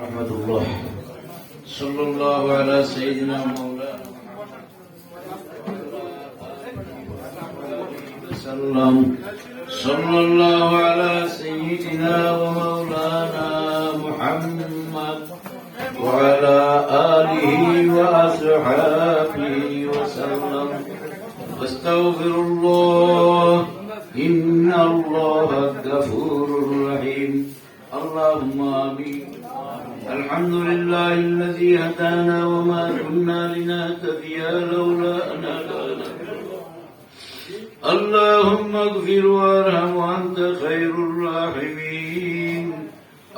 رحمة الله صلى الله على سيدنا مولانا وسلم صلى الله على سيدنا ومولانا محمد وعلى آله وأصحابه وسلم واستغفر الله إن الله غفور رحيم. اللهم آمين. الحمد لله الذي هدانا وما كنا لنهتدي لولا أن هدانا. اللهم اغفر وارحم وأنت خير الراحمين.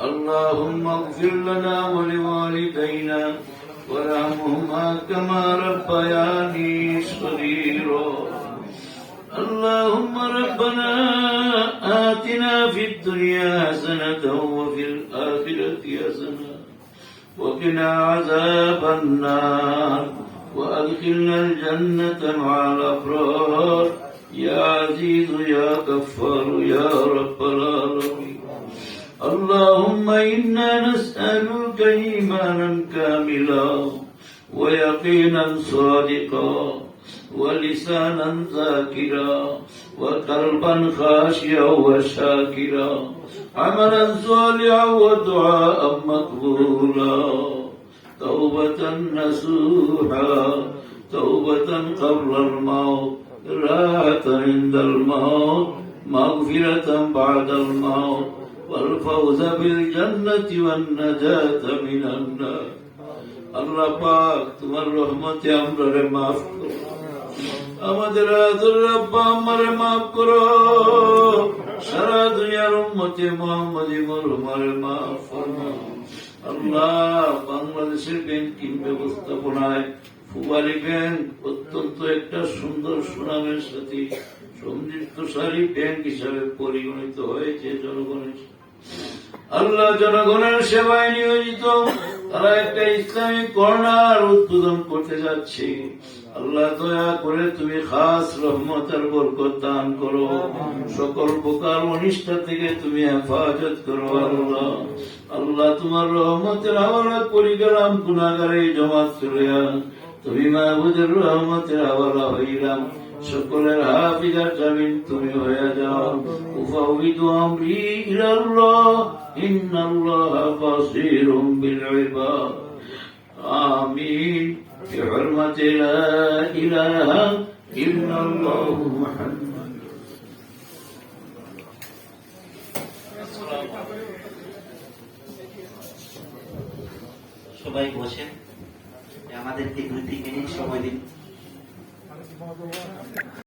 اللهم اغفر لنا ولوالدينا وارحمهما كما ربياني صغيرا. اللهم ربنا آتنا في الدنيا حسنة وفي الآخرة حسنة وقنا عذاب النار وأدخلنا الجنة مع الأبرار يا عزيز يا غفار يا رب العالمين. اللهم إنا نسألك إيمانا كاملا ويقينا صادقا ولسانا ذاكرا وقلبا خاشعا وشاكرا عملا صالحا ودعاء مقبولا توبة نصوحا توبة قبل الموت راحة عند الموت مغفرة بعد الموت والفوز بالجنة والنجاة من النار. আল্লাহ পাক তোমার রহমতে আমরারে মাফ করো, আমাদের আদর আব্বা আমারে মাফ করো, সারা দুনিয়ার উম্মতে মুহাম্মদী মরহুমারে মাফ ফরমাও। আল্লাহ বাংলাদেশের ব্যাংকিং ব্যবস্থাপনায় ফুবালি ব্যাংক অত্যন্ত একটা সুন্দর সুনামের সাথে সমৃদ্ধশালী ব্যাংক হিসাবে পরিগণিত হয়েছে জনগণের। আল্লাহ জনগণের সেবায় নিয়োজিত তারা একটা ইসলামিক কর্নার উদ্বোধন করতে যাচ্ছে। আল্লাহ দয়া করে তুমি খাস রহমতের বরকত দান করো, সকল প্রকার অনিষ্ট থেকে তুমি হেফাজত করো। আল্লাহ আল্লাহ তোমার রহমতের হাওয়ালা করে গেলাম, গুনাহগারে জমাত চলে তুমি মাহবুদের রহমতের হাওয়ালা হইলাম, সকলের হাফিজার জামিন তুমি হয়ে যাও। উফাউযু আমরি ইলাল্লাহ ইন্নাল্লাহা বাসীরুম বিল ইবাদ। আমিন বিহুরমাতি লা ইলাহা ইল্লাল্লাহু মুহাম্মাদ। সবাই বসেন, আমাদেরকে 2-3 মিনিট সময় দিন।